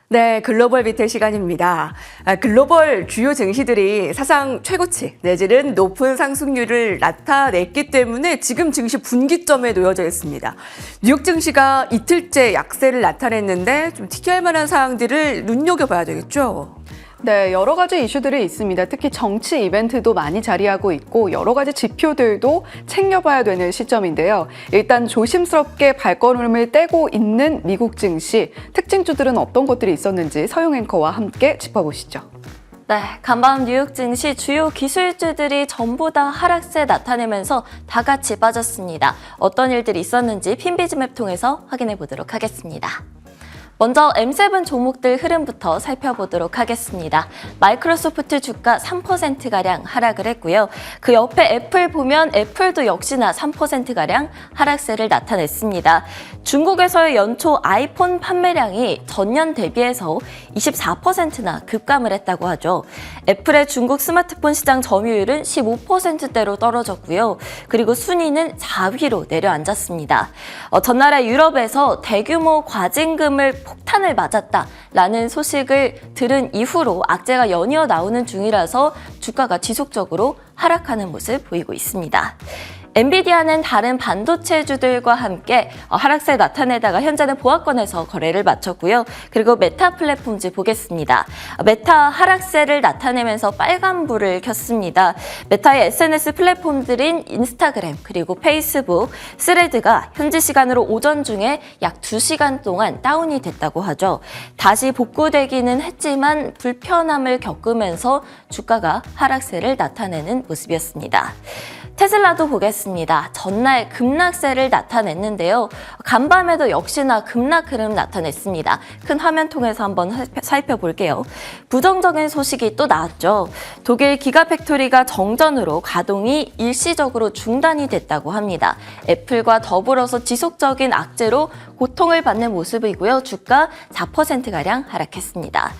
네, 글로벌 비틀 시간입니다. 글로벌 주요 증시들이 사상 최고치 내지는 높은 상승률을 나타냈기 때문에 지금 증시 분기점에 놓여져 있습니다. 뉴욕 증시가 이틀째 약세를 나타냈는데 좀 특이할 만한 사항들을 눈여겨봐야 되겠죠. 네, 여러 가지 이슈들이 있습니다. 특히 정치 이벤트도 많이 자리하고 있고 여러 가지 지표들도 챙겨봐야 되는 시점인데요. 일단 조심스럽게 발걸음을 떼고 있는 미국 증시, 특징주들은 어떤 것들이 있었는지 서용 앵커와 함께 짚어보시죠. 네, 간밤 뉴욕 증시 주요 기술주들이 전부 다 하락세 나타내면서 다 같이 빠졌습니다. 어떤 일들이 있었는지 핀비즈맵 통해서 확인해 보도록 하겠습니다. 먼저 M7 종목들 흐름부터 살펴보도록 하겠습니다. 마이크로소프트 주가 3%가량 하락을 했고요. 그 옆에 애플 보면 애플도 역시나 3%가량 하락세를 나타냈습니다. 중국에서의 연초 아이폰 판매량이 전년 대비해서 24%나 급감을 했다고 하죠. 애플의 중국 스마트폰 시장 점유율은 15%대로 떨어졌고요. 그리고 순위는 4위로 내려앉았습니다. 전날에 유럽에서 대규모 과징금을 폭탄을 맞았다라는 소식을 들은 이후로 악재가 연이어 나오는 중이라서 주가가 지속적으로 하락하는 모습 보이고 있습니다. 엔비디아는 다른 반도체주들과 함께 하락세 나타내다가 현재는 보합권에서 거래를 마쳤고요. 그리고 메타 플랫폼즈 보겠습니다. 메타 하락세를 나타내면서 빨간불을 켰습니다. 메타의 SNS 플랫폼들인 인스타그램 그리고 페이스북, 스레드가 현지 시간으로 오전 중에 약 2시간 동안 다운이 됐다고 하죠. 다시 복구되기는 했지만 불편함을 겪으면서 주가가 하락세를 나타내는 모습이었습니다. 테슬라도 보겠습니다. 전날 급락세를 나타냈는데요. 간밤에도 역시나 급락 흐름 나타냈습니다. 큰 화면 통해서 한번 살펴볼게요. 부정적인 소식이 또 나왔죠. 독일 기가팩토리가 정전으로 가동이 일시적으로 중단이 됐다고 합니다. 애플과 더불어서 지속적인 악재로 고통을 받는 모습이고요. 주가 4%가량 하락했습니다.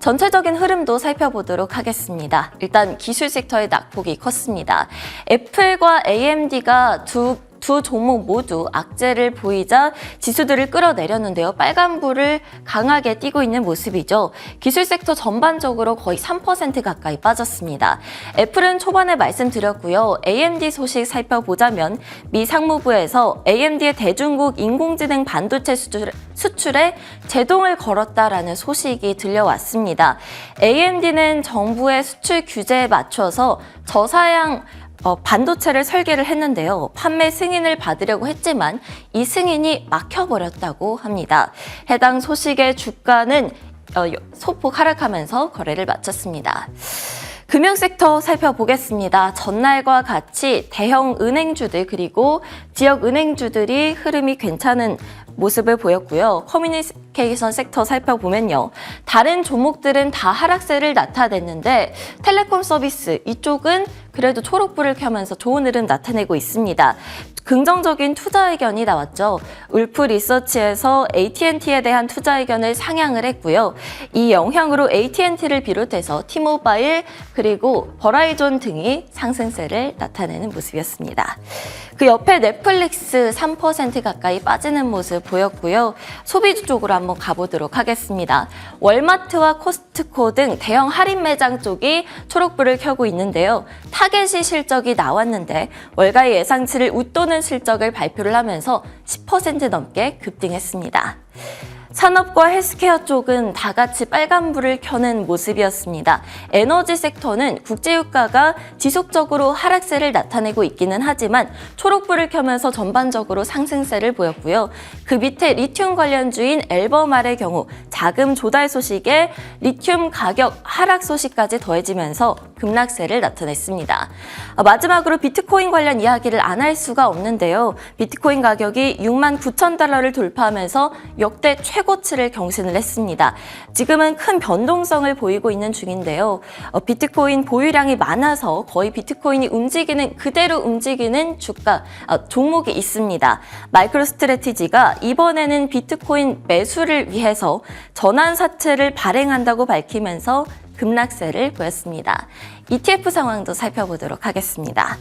전체적인 흐름도 살펴보도록 하겠습니다. 일단 기술 섹터의 낙폭이 컸습니다. 애플과 AMD가 두 종목 모두 악재를 보이자 지수들을 끌어내렸는데요. 빨간불을 강하게 띄고 있는 모습이죠. 기술 섹터 전반적으로 거의 3% 가까이 빠졌습니다. 애플은 초반에 말씀드렸고요. AMD 소식 살펴보자면 미 상무부에서 AMD의 대중국 인공지능 반도체 수출에 제동을 걸었다라는 소식이 들려왔습니다. AMD는 정부의 수출 규제에 맞춰서 저사양 반도체를 설계를 했는데요. 판매 승인을 받으려고 했지만 이 승인이 막혀버렸다고 합니다. 해당 소식의 주가는 소폭 하락하면서 거래를 마쳤습니다. 금융 섹터 살펴보겠습니다. 전날과 같이 대형 은행주들 그리고 지역 은행주들이 흐름이 괜찮은 모습을 보였고요. 커뮤니케이션 섹터 살펴보면요. 다른 종목들은 다 하락세를 나타냈는데 텔레콤 서비스 이쪽은 그래도 초록불을 켜면서 좋은 흐름 나타내고 있습니다. 긍정적인 투자 의견이 나왔죠. 울프 리서치에서 AT&T에 대한 투자 의견을 상향을 했고요. 이 영향으로 AT&T를 비롯해서 T모바일 그리고 버라이존 등이 상승세를 나타내는 모습이었습니다. 그 옆에 넷플릭스 3% 가까이 빠지는 모습 보였고요. 소비주 쪽으로 한번 가보도록 하겠습니다. 월마트와 코스트코 등 대형 할인 매장 쪽이 초록불을 켜고 있는데요. 타겟이 실적이 나왔는데 월가의 예상치를 웃도는 실적을 발표를 하면서 10% 넘게 급등했습니다. 산업과 헬스케어 쪽은 다 같이 빨간불을 켜는 모습이었습니다. 에너지 섹터는 국제유가가 지속적으로 하락세를 나타내고 있기는 하지만 초록불을 켜면서 전반적으로 상승세를 보였고요. 그 밑에 리튬 관련주인 엘버말의 경우 자금 조달 소식에 리튬 가격 하락 소식까지 더해지면서 급락세를 나타냈습니다. 마지막으로 비트코인 관련 이야기를 안 할 수가 없는데요. 비트코인 가격이 69,000달러를 돌파하면서 역대 최고치를 경신을 했습니다. 지금은 큰 변동성을 보이고 있는 중인데요. 비트코인 보유량이 많아서 거의 비트코인이 그대로 움직이는 종목이 있습니다. 마이크로스트래티지가 이번에는 비트코인 매수를 위해서 전환사채를 발행한다고 밝히면서 급락세를 보였습니다. ETF 상황도 살펴보도록 하겠습니다.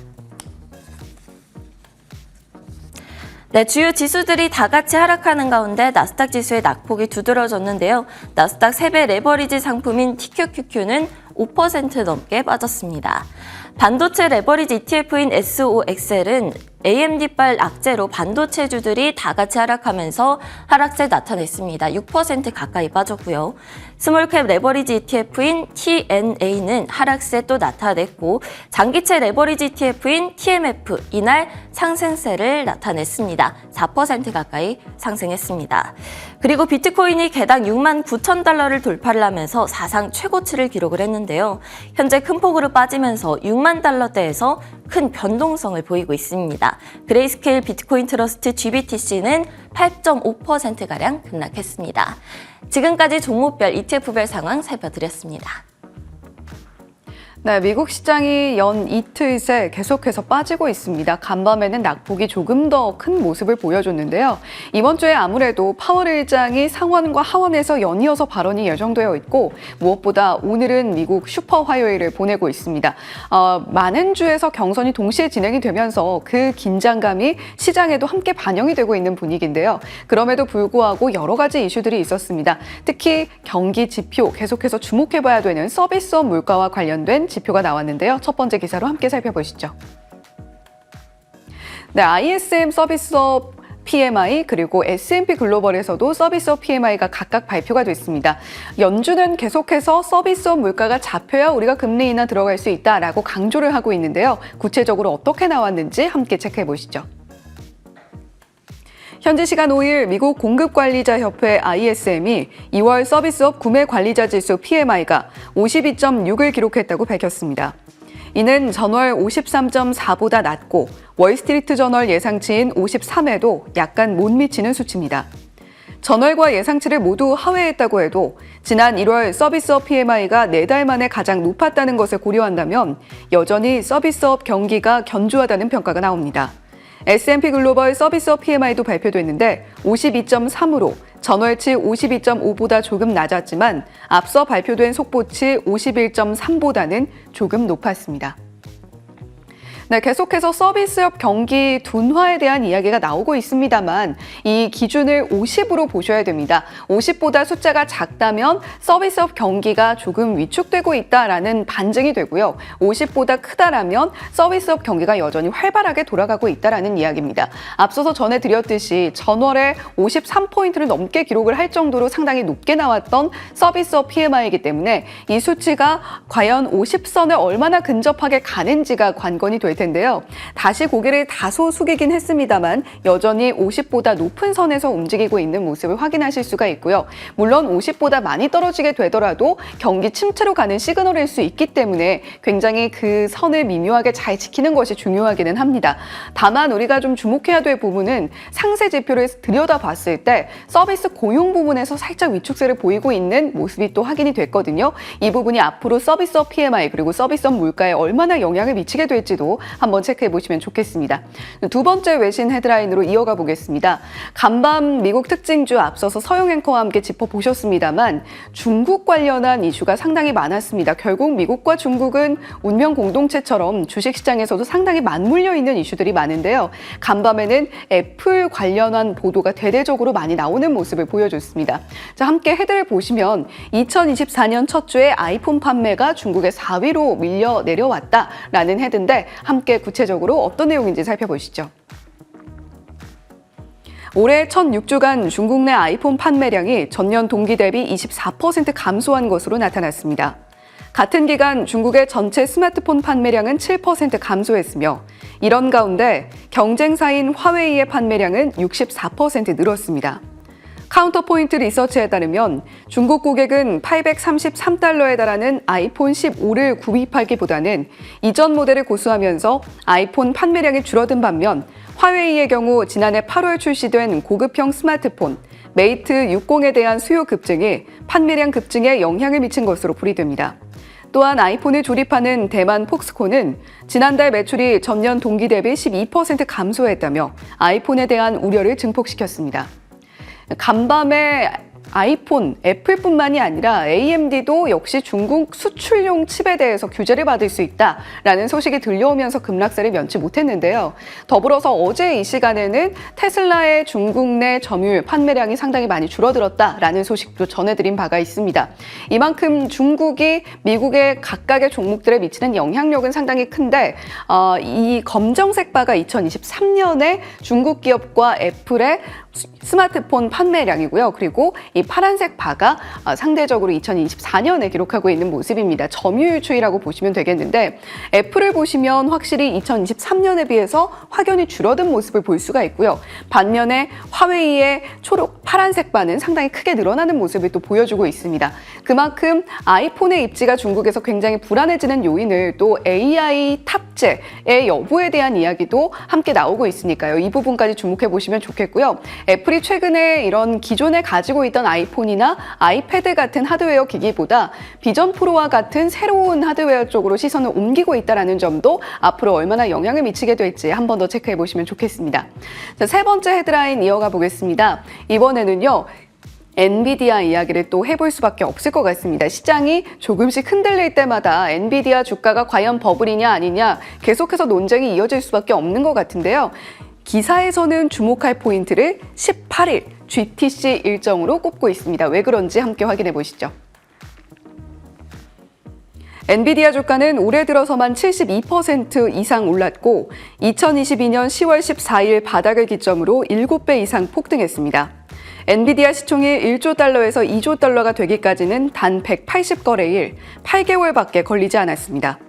네, 주요 지수들이 다 같이 하락하는 가운데 나스닥 지수의 낙폭이 두드러졌는데요. 나스닥 3배 레버리지 상품인 TQQQ는 5% 넘게 빠졌습니다. 반도체 레버리지 ETF인 SOXL은 AMD발 악재로 반도체주들이 다 같이 하락하면서 하락세 나타냈습니다. 6% 가까이 빠졌고요. 스몰캡 레버리지 ETF인 TNA는 하락세 또 나타냈고 장기채 레버리지 ETF인 TMF 이날 상승세를 나타냈습니다. 4% 가까이 상승했습니다. 그리고 비트코인이 개당 6만 9천 달러를 돌파를 하면서 사상 최고치를 기록을 했는데요. 현재 큰 폭으로 빠지면서 6만 달러대에서 큰 변동성을 보이고 있습니다. 그레이스케일 비트코인 트러스트 GBTC는 8.5%가량 급락했습니다. 지금까지 종목별 ETF별 상황 살펴드렸습니다. 네, 미국 시장이 연 이틀 새 계속해서 빠지고 있습니다. 간밤에는 낙폭이 조금 더 큰 모습을 보여줬는데요. 이번 주에 아무래도 파월 의장이 상원과 하원에서 연이어서 발언이 예정되어 있고 무엇보다 오늘은 미국 슈퍼 화요일을 보내고 있습니다. 많은 주에서 경선이 동시에 진행이 되면서 그 긴장감이 시장에도 함께 반영이 되고 있는 분위기인데요. 그럼에도 불구하고 여러 가지 이슈들이 있었습니다. 특히 경기 지표 계속해서 주목해봐야 되는 서비스업 물가와 관련된 지표가 나왔는데요. 첫 번째 기사로 함께 살펴보시죠. 네, ISM 서비스업 PMI 그리고 S&P 글로벌에서도 서비스업 PMI가 각각 발표가 됐습니다. 연준은 계속해서 서비스업 물가가 잡혀야 우리가 금리 인하 들어갈 수 있다라고 강조를 하고 있는데요. 구체적으로 어떻게 나왔는지 함께 체크해 보시죠. 현지 시간 5일 미국 공급관리자협회 ISM이 2월 서비스업 구매관리자 지수 PMI가 52.6을 기록했다고 밝혔습니다. 이는 전월 53.4보다 낮고 월스트리트 저널 예상치인 53에도 약간 못 미치는 수치입니다. 전월과 예상치를 모두 하회했다고 해도 지난 1월 서비스업 PMI가 4달 만에 가장 높았다는 것을 고려한다면 여전히 서비스업 경기가 견조하다는 평가가 나옵니다. S&P 글로벌 서비스업 PMI도 발표됐는데 52.3으로 전월치 52.5보다 조금 낮았지만 앞서 발표된 속보치 51.3보다는 조금 높았습니다. 네, 계속해서 서비스업 경기 둔화에 대한 이야기가 나오고 있습니다만 이 기준을 50으로 보셔야 됩니다. 50보다 숫자가 작다면 서비스업 경기가 조금 위축되고 있다라는 반증이 되고요. 50보다 크다라면 서비스업 경기가 여전히 활발하게 돌아가고 있다라는 이야기입니다. 앞서서 전해드렸듯이 전월에 53포인트를 넘게 기록을 할 정도로 상당히 높게 나왔던 서비스업 PMI이기 때문에 이 수치가 과연 50선에 얼마나 근접하게 가는지가 관건이 될 텐데요. 다시 고개를 다소 숙이긴 했습니다만 여전히 50보다 높은 선에서 움직이고 있는 모습을 확인하실 수가 있고요. 물론 50보다 많이 떨어지게 되더라도 경기 침체로 가는 시그널일 수 있기 때문에 굉장히 그 선을 미묘하게 잘 지키는 것이 중요하기는 합니다. 다만 우리가 좀 주목해야 될 부분은 상세 지표를 들여다봤을 때 서비스 고용 부분에서 살짝 위축세를 보이고 있는 모습이 또 확인이 됐거든요. 이 부분이 앞으로 서비스업 PMI 그리고 서비스업 물가에 얼마나 영향을 미치게 될지도 한번 체크해 보시면 좋겠습니다. 두 번째 외신 헤드라인으로 이어가 보겠습니다. 간밤 미국 특징주 앞서서 서영 앵커와 함께 짚어보셨습니다만 중국 관련한 이슈가 상당히 많았습니다. 결국 미국과 중국은 운명 공동체처럼 주식시장에서도 상당히 맞물려 있는 이슈들이 많은데요. 간밤에는 애플 관련한 보도가 대대적으로 많이 나오는 모습을 보여줬습니다. 자, 함께 헤드를 보시면 2024년 첫 주에 아이폰 판매가 중국의 4위로 밀려 내려왔다라는 헤드인데 함께 구체적으로 어떤 내용인지 살펴보시죠. 올해 첫 6주간 중국 내 아이폰 판매량이 전년 동기 대비 24% 감소한 것으로 나타났습니다. 같은 기간 중국의 전체 스마트폰 판매량은 7% 감소했으며 이런 가운데 경쟁사인 화웨이의 판매량은 64% 늘었습니다. 카운터포인트 리서치에 따르면 중국 고객은 833달러에 달하는 아이폰 15를 구입하기보다는 이전 모델을 고수하면서 아이폰 판매량이 줄어든 반면 화웨이의 경우 지난해 8월 출시된 고급형 스마트폰 메이트 60에 대한 수요 급증이 판매량 급증에 영향을 미친 것으로 풀이됩니다. 또한 아이폰을 조립하는 대만 폭스콘은 지난달 매출이 전년 동기 대비 12% 감소했다며 아이폰에 대한 우려를 증폭시켰습니다. 간밤에 아이폰, 애플뿐만이 아니라 AMD도 역시 중국 수출용 칩에 대해서 규제를 받을 수 있다라는 소식이 들려오면서 급락세를 면치 못했는데요. 더불어서 어제 이 시간에는 테슬라의 중국 내 점유율 판매량이 상당히 많이 줄어들었다라는 소식도 전해드린 바가 있습니다. 이만큼 중국이 미국의 각각의 종목들에 미치는 영향력은 상당히 큰데 이 검정색 바가 2023년에 중국 기업과 애플의 스마트폰 판매량이고요. 그리고 이 파란색 바가 상대적으로 2024년에 기록하고 있는 모습입니다. 점유율 추이라고 보시면 되겠는데 애플을 보시면 확실히 2023년에 비해서 확연히 줄어든 모습을 볼 수가 있고요. 반면에 화웨이의 파란색 바는 상당히 크게 늘어나는 모습을 또 보여주고 있습니다. 그만큼 아이폰의 입지가 중국에서 굉장히 불안해지는 요인을 또 AI 탑재의 여부에 대한 이야기도 함께 나오고 있으니까요. 이 부분까지 주목해 보시면 좋겠고요. 애플이 최근에 이런 기존에 가지고 있던 아이폰이나 아이패드 같은 하드웨어 기기보다 비전 프로와 같은 새로운 하드웨어 쪽으로 시선을 옮기고 있다는 점도 앞으로 얼마나 영향을 미치게 될지 한 번 더 체크해 보시면 좋겠습니다. 자, 세 번째 헤드라인 이어가 보겠습니다. 이번에는요. 엔비디아 이야기를 또 해볼 수밖에 없을 것 같습니다. 시장이 조금씩 흔들릴 때마다 엔비디아 주가가 과연 버블이냐 아니냐 계속해서 논쟁이 이어질 수밖에 없는 것 같은데요. 기사에서는 주목할 포인트를 18일 GTC 일정으로 꼽고 있습니다. 왜 그런지 함께 확인해 보시죠. 엔비디아 주가는 올해 들어서만 72% 이상 올랐고 2022년 10월 14일 바닥을 기점으로 7배 이상 폭등했습니다. 엔비디아 시총이 1조 달러에서 2조 달러가 되기까지는 단 180거래일, 8개월밖에 걸리지 않았습니다.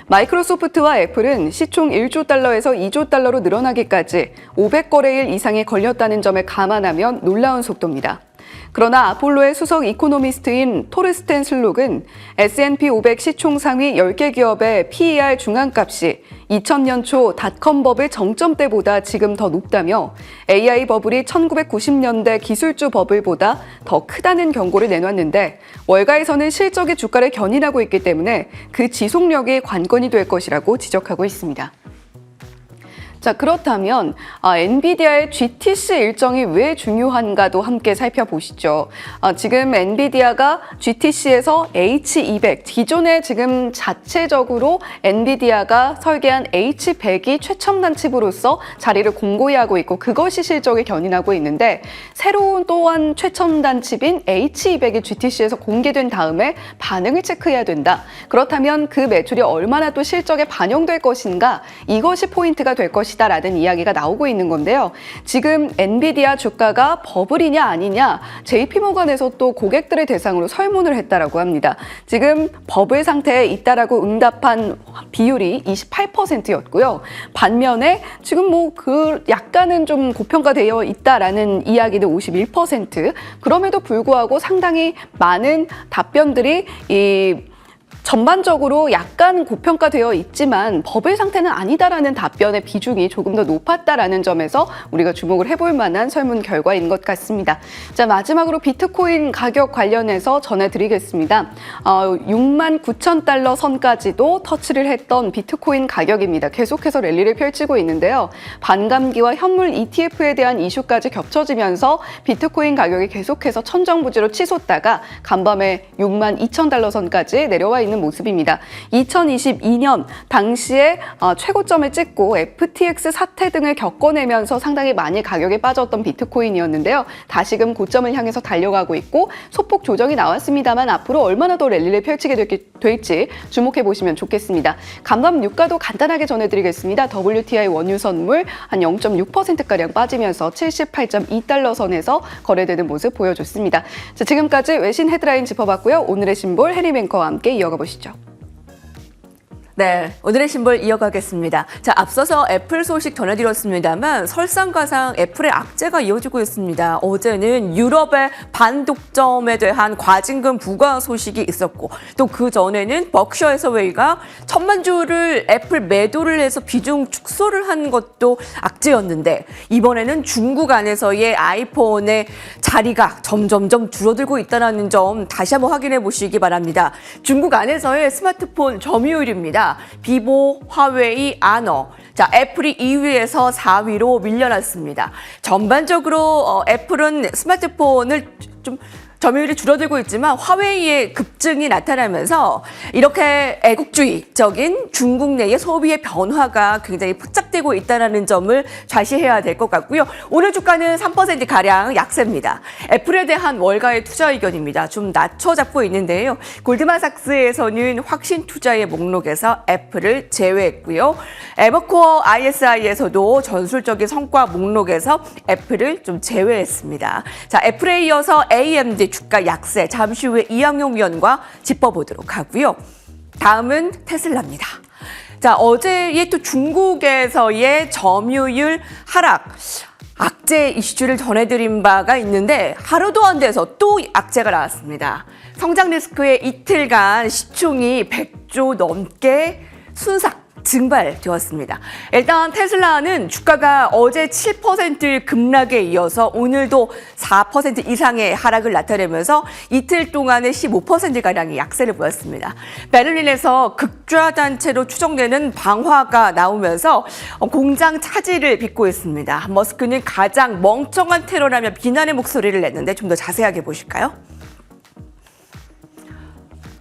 마이크로소프트와 애플은 시총 1조 달러에서 2조 달러로 늘어나기까지 500거래일 이상이 걸렸다는 점을 감안하면 놀라운 속도입니다. 그러나 아폴로의 수석 이코노미스트인 토르스텐 슬록은 S&P 500 시총 상위 10개 기업의 PER 중앙값이 2000년 초 닷컴 버블 정점 때보다 지금 더 높다며 AI 버블이 1990년대 기술주 버블보다 더 크다는 경고를 내놨는데 월가에서는 실적이 주가를 견인하고 있기 때문에 그 지속력이 관건이 될 것이라고 지적하고 있습니다. 자, 그렇다면 엔비디아의 GTC 일정이 왜 중요한가도 함께 살펴보시죠. 지금 엔비디아가 GTC에서 H200, 기존에 지금 자체적으로 엔비디아가 설계한 H100이 최첨단 칩으로서 자리를 공고히 하고 있고 그것이 실적을 견인하고 있는데 새로운 또한 최첨단 칩인 H200이 GTC에서 공개된 다음에 반응을 체크해야 된다. 그렇다면 그 매출이 얼마나 또 실적에 반영될 것인가 이것이 포인트가 될 것이다. 라는 이야기가 나오고 있는 건데요. 지금 엔비디아 주가가 버블이냐 아니냐 JP모건에서 또 고객들을 대상으로 설문을 했다라고 합니다. 지금 버블 상태에 있다라고 응답한 비율이 28%였고요. 반면에 지금 약간은 좀 고평가되어 있다라는 이야기는 51%. 그럼에도 불구하고 상당히 많은 답변들이 전반적으로 약간 고평가되어 있지만 버블 상태는 아니다라는 답변의 비중이 조금 더 높았다라는 점에서 우리가 주목을 해볼 만한 설문 결과인 것 같습니다. 자, 마지막으로 비트코인 가격 관련해서 전해드리겠습니다. 69,000달러 선까지도 터치를 했던 비트코인 가격입니다. 계속해서 랠리를 펼치고 있는데요. 반감기와 현물 ETF에 대한 이슈까지 겹쳐지면서 비트코인 가격이 계속해서 천정부지로 치솟다가 간밤에 62,000달러 선까지 내려와 있는 모습입니다. 2022년 당시에 최고점을 찍고 FTX 사태 등을 겪어내면서 상당히 많이 가격이 빠졌던 비트코인이었는데요. 다시금 고점을 향해서 달려가고 있고 소폭 조정이 나왔습니다만 앞으로 얼마나 더 랠리를 펼치게 될지 주목해 보시면 좋겠습니다. 간밤 유가도 간단하게 전해드리겠습니다. WTI 원유 선물 한 0.6%가량 빠지면서 78.2달러 선에서 거래되는 모습 보여줬습니다. 자, 지금까지 외신 헤드라인 짚어봤고요. 오늘의 심볼 해리뱅커와 함께 이어가 보시죠. 네, 오늘의 심볼 이어가겠습니다. 자, 앞서서 애플 소식 전해드렸습니다만 설상가상 애플의 악재가 이어지고 있습니다. 어제는 유럽의 반독점에 대한 과징금 부과 소식이 있었고 또 그 전에는 버크셔 해서웨이가 1,000만 주를 애플 매도를 해서 비중 축소를 한 것도 악재였는데 이번에는 중국 안에서의 아이폰의 자리가 점점점 줄어들고 있다는 점 다시 한번 확인해 보시기 바랍니다. 중국 안에서의 스마트폰 점유율입니다. 비보, 화웨이, 아너. 자, 애플이 2위에서 4위로 밀려났습니다. 전반적으로 애플은 스마트폰을 좀 점유율이 줄어들고 있지만 화웨이의 급증이 나타나면서 이렇게 애국주의적인 중국 내의 소비의 변화가 굉장히 포착되고 있다는 점을 좌시해야 될 것 같고요. 오늘 주가는 3%가량 약세입니다. 애플에 대한 월가의 투자 의견입니다. 좀 낮춰 잡고 있는데요. 골드만삭스에서는 확신 투자의 목록에서 애플을 제외했고요. 에버코어 ISI에서도 전술적인 성과 목록에서 애플을 좀 제외했습니다. 자, 애플에 이어서 AMD 주가 약세, 잠시 후에 이항용 위원과 짚어보도록 하고요. 다음은 테슬라입니다. 자, 어제의 또 중국에서의 점유율 하락, 악재 이슈를 전해드린 바가 있는데 하루도 안 돼서 또 악재가 나왔습니다. 성장 리스크의 이틀간 시총이 100조 넘게 순삭. 증발되었습니다. 일단 테슬라는 주가가 어제 7% 급락에 이어서 오늘도 4% 이상의 하락을 나타내면서 이틀 동안에 15%가량의 약세를 보였습니다. 베를린에서 극좌단체로 추정되는 방화가 나오면서 공장 차질을 빚고 있습니다. 머스크는 가장 멍청한 테러라며 비난의 목소리를 냈는데 좀 더 자세하게 보실까요?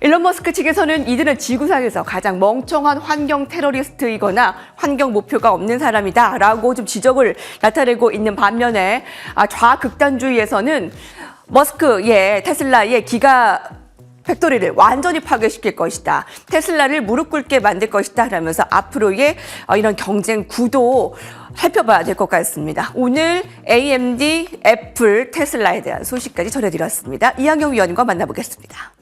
일론 머스크 측에서는 이들은 지구상에서 가장 멍청한 환경 테러리스트이거나 환경 목표가 없는 사람이다라고 좀 지적을 나타내고 있는 반면에 좌극단주의에서는 머스크의 테슬라의 기가 팩토리를 완전히 파괴시킬 것이다. 테슬라를 무릎 꿇게 만들 것이다. 라면서 앞으로의 이런 경쟁 구도 살펴봐야 될 것 같습니다. 오늘 AMD, 애플, 테슬라에 대한 소식까지 전해드렸습니다. 이항용 위원과 만나보겠습니다.